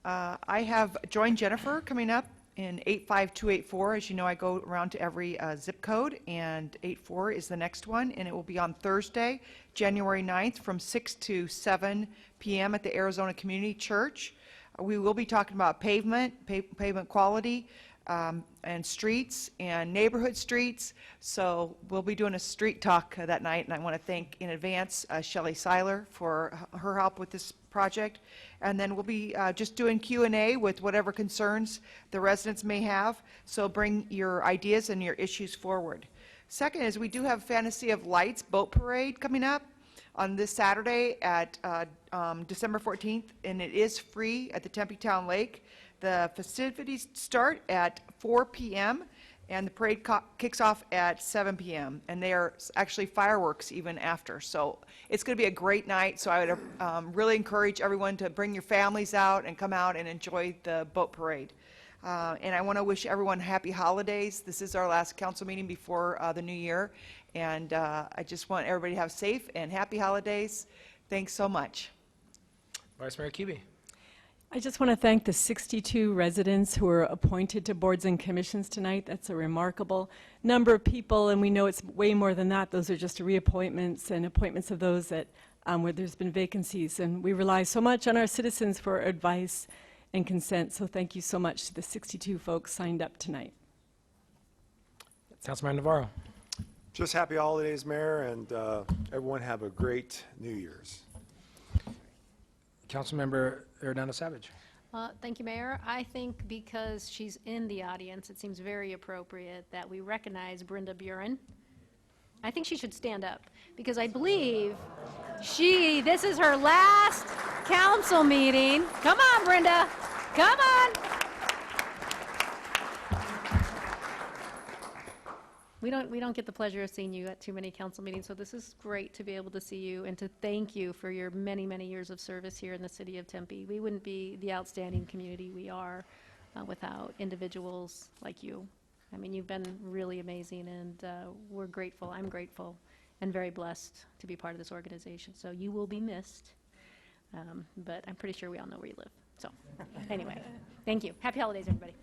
I have joined Jennifer coming up in 85284. As you know, I go around to every zip code, and 84 is the next one, and it will be on Thursday, January 9th from 6 to 7 p.m. at the Arizona Community Church. We will be talking about pavement quality, and streets and neighborhood streets. So we'll be doing a street talk that night, and I want to thank in advance Shelley Seiler for her help with this project. And then we'll be just doing Q&A with whatever concerns the residents may have. So bring your ideas and your issues forward. Second is we do have Fantasy of Lights boat parade coming up on this Saturday at December 14th, and it is free at the Tempe Town Lake. The festivities start at 4 p.m. and the parade kicks off at 7 p.m. and they are actually fireworks even after. So it's going to be a great night. So I would really encourage everyone to bring your families out and come out and enjoy the boat parade. And I want to wish everyone happy holidays. This is our last council meeting before the new year, and I just want everybody to have safe and happy holidays. Thanks so much.
Vice Mayor Kuby.
I just want to thank the 62 residents who were appointed to boards and commissions tonight. That's a remarkable number of people, and we know it's way more than that. Those are just reappointments and appointments of those that where there's been vacancies, and we rely so much on our citizens for advice and consent. So thank you so much to the 62 folks signed up tonight.
Councilman Navarro.
Just happy holidays, Mayor, and everyone have a great New Year's.
Councilmember Arredondo Savage.
Thank you, Mayor. I think because she's in the audience, it seems very appropriate that we recognize Brenda Buren. I think she should stand up because I believe this is her last council meeting. Come on, Brenda. Come on. We don't get the pleasure of seeing you at too many council meetings, so this is great to be able to see you and to thank you for your many, many years of service here in the city of Tempe. We wouldn't be the outstanding community we are without individuals like you. I mean, you've been really amazing, and we're grateful. I'm grateful and very blessed to be part of this organization. So you will be missed, but I'm pretty sure we all know where you live. So anyway, thank you. Happy holidays, everybody.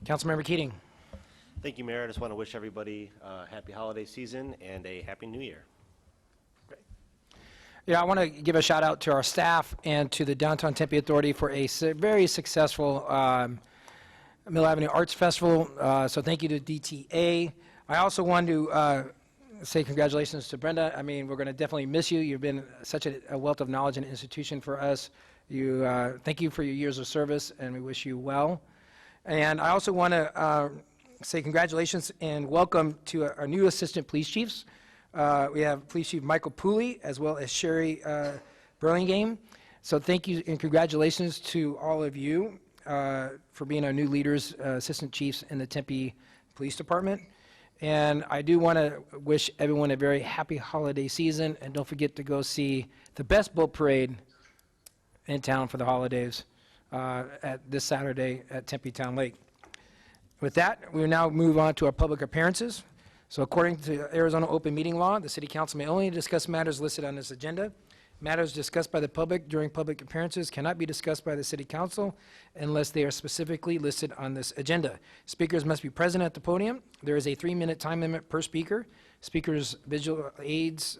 Councilmember Keating.
Thank you, Mayor. I just want to wish everybody a happy holiday season and a happy new year.
Yeah, I want to give a shout out to our staff and to the Downtown Tempe Authority for a very successful Mill Avenue Arts Festival. So thank you to DTA. I also want to say congratulations to Brenda. I mean, we're going to definitely miss you. You've been such a wealth of knowledge and institution for us. Thank you for your years of service, and we wish you well. And I also want to say congratulations and welcome to our new assistant police chiefs. We have Police Chief Michael Pooley as well as Sherry Burlingame. So thank you and congratulations to all of you for being our new leaders, assistant chiefs in the Tempe Police Department. And I do want to wish everyone a very happy holiday season, and don't forget to go see the best boat parade in town for the holidays at this Saturday at Tempe Town Lake. With that, we will now move on to our public appearances. So according to Arizona open meeting law, the city council may only discuss matters listed on this agenda. Matters discussed by the public during public appearances cannot be discussed by the city council unless they are specifically listed on this agenda. Speakers must be present at the podium. There is a 3-minute time limit per speaker. Speakers' visual aids,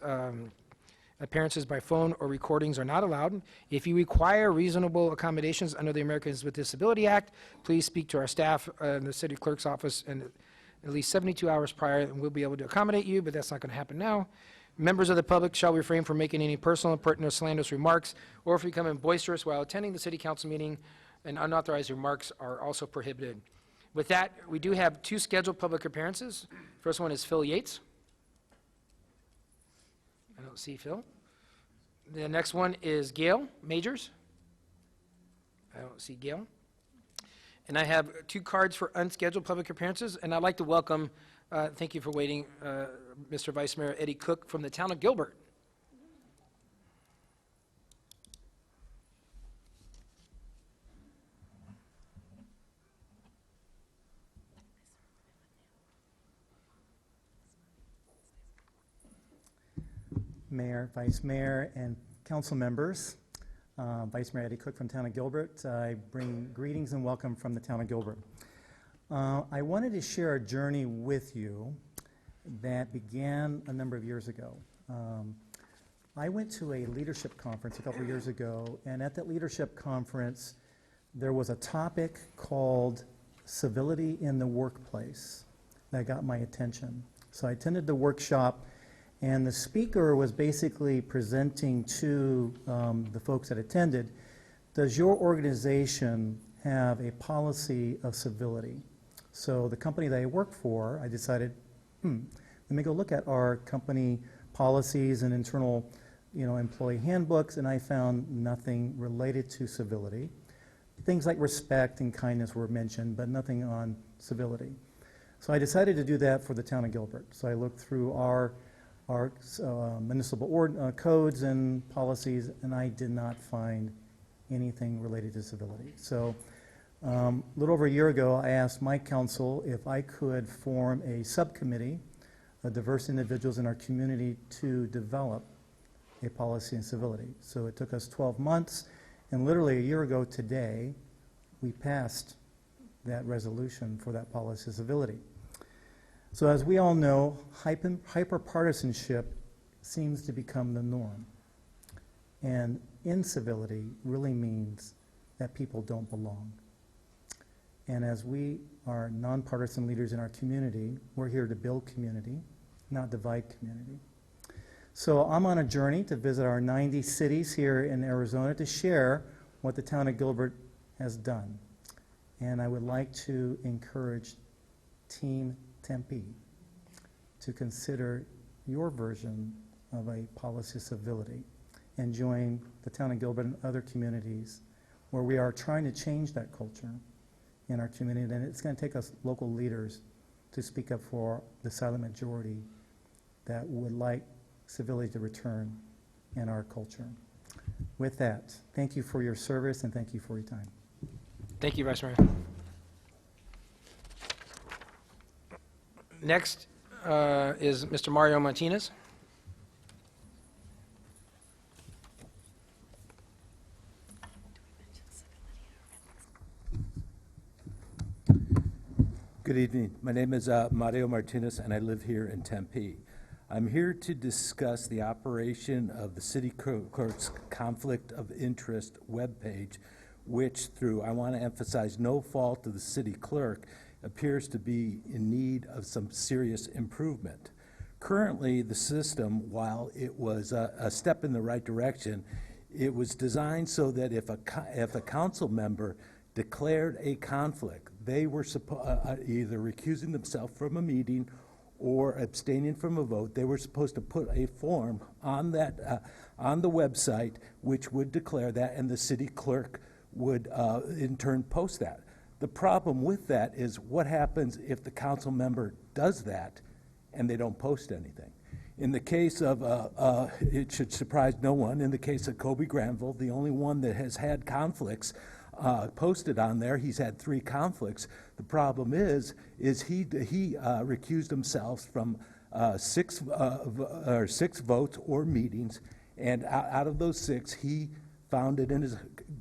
appearances by phone or recordings are not allowed. If you require reasonable accommodations under the Americans with Disability Act, please speak to our staff in the city clerk's office and at least 72 hours prior, and we'll be able to accommodate you, but that's not going to happen now. Members of the public shall refrain from making any personal, pertinent, or slanderous remarks or if becoming boisterous while attending the city council meeting, and unauthorized remarks are also prohibited. With that, we do have 2 scheduled public appearances. First one is Phil Yates. I don't see Phil. The next one is Gail Majors. I don't see Gail. And I have 2 cards for unscheduled public appearances, and I'd like to welcome, thank you for waiting, Mr. Vice Mayor Eddie Cook from the town of Gilbert.
Mayor, Vice Mayor, and council members. Vice Mayor Eddie Cook from town of Gilbert. I bring greetings and welcome from the town of Gilbert. I wanted to share a journey with you that began a number of years ago. I went to a leadership conference a couple of years ago, and at that leadership conference, there was a topic called civility in the workplace that got my attention. So I attended the workshop, and the speaker was basically presenting to the folks that attended, does your organization have a policy of civility? So the company that I work for, I decided, let me go look at our company policies and internal employee handbooks, and I found nothing related to civility. Things like respect and kindness were mentioned, but nothing on civility. So I decided to do that for the town of Gilbert. So I looked through our municipal codes and policies, and I did not find anything related to civility. So a little over a year ago, I asked my council if I could form a subcommittee of diverse individuals in our community to develop a policy in civility. So it took us 12 months, and literally a year ago today, we passed that resolution for that policy of civility. So as we all know, hyperpartisanship seems to become the norm. And incivility really means that people don't belong. And as we are nonpartisan leaders in our community, we're here to build community, not divide community. So I'm on a journey to visit our 90 cities here in Arizona to share what the town of Gilbert has done. And I would like to encourage Team Tempe to consider your version of a policy of civility and join the town of Gilbert and other communities where we are trying to change that culture in our community. And it's going to take us local leaders to speak up for the silent majority that would like civility to return in our culture. With that, thank you for your service and thank you for your time.
Thank you, Vice Mayor. Next is Mr. Mario Martinez.
Good evening. My name is Mario Martinez, and I live here in Tempe. I'm here to discuss the operation of the City Clerk's Conflict of Interest webpage, which, through, I want to emphasize, no fault of the City Clerk, appears to be in need of some serious improvement. Currently, the system, while it was a step in the right direction, it was designed so that if a council member declared a conflict, they were either recusing themselves from a meeting or abstaining from a vote. They were supposed to put a form on that on the website which would declare that, and the city clerk would in turn post that. The problem with that is what happens if the council member does that and they don't post anything. In the case of, it should surprise no one, in the case of Kobe Granville, the only one that has had conflicts posted on there, he's had 3 conflicts. The problem is he recused himself from 6 votes or meetings, and out of those 6, he found it in his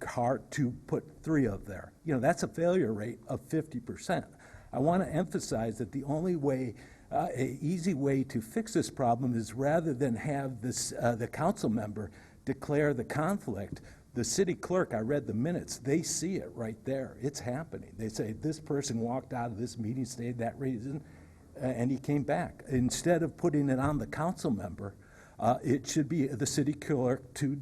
heart to put 3 of there. You know, that's a failure rate of 50%. I want to emphasize that the only way, an easy way to fix this problem is rather than have this, the council member declare the conflict, the city clerk, I read the minutes, they see it right there. It's happening. They say, this person walked out of this meeting, stayed that reason, and he came back. Instead of putting it on the council member, it should be the city clerk to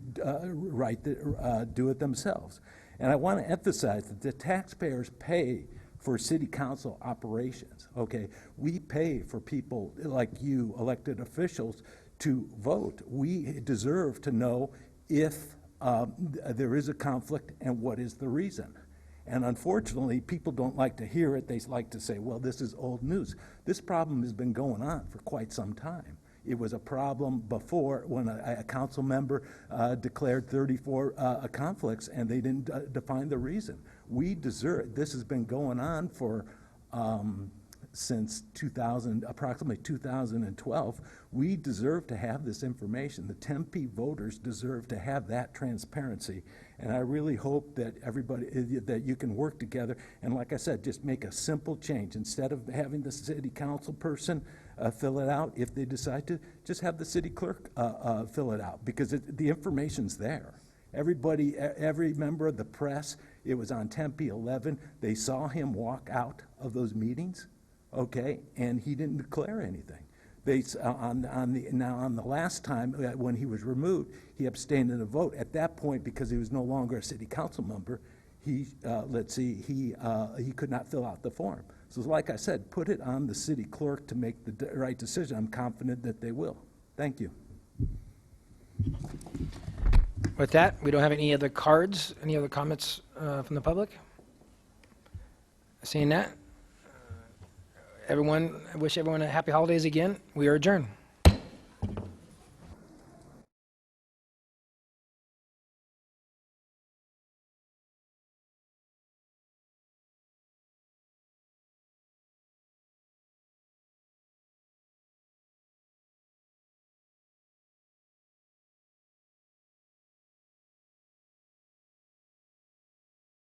do it themselves. And I want to emphasize that the taxpayers pay for city council operations, okay? We pay for people like you, elected officials, to vote. We deserve to know if there is a conflict and what is the reason. And unfortunately, people don't like to hear it. They like to say, well, this is old news. This problem has been going on for quite some time. It was a problem before when a council member declared 34 conflicts and they didn't define the reason. We deserve, this has been going on for since approximately 2012. We deserve to have this information. The Tempe voters deserve to have that transparency. And I really hope that everybody, that you can work together. And like I said, just make a simple change. Instead of having the city council person fill it out, if they decide to, just have the city clerk fill it out, because the information's there. Everybody, every member of the press, it was on Tempe 11, they saw him walk out of those meetings, okay, and he didn't declare anything. On the last time when he was removed, he abstained in a vote. At that point, because he was no longer a city council member, he could not fill out the form. So like I said, put it on the city clerk to make the right decision. I'm confident that they will. Thank you.
With that, we don't have any other cards. Any other comments from the public? Seeing that, I wish everyone a happy holidays again. We are adjourned.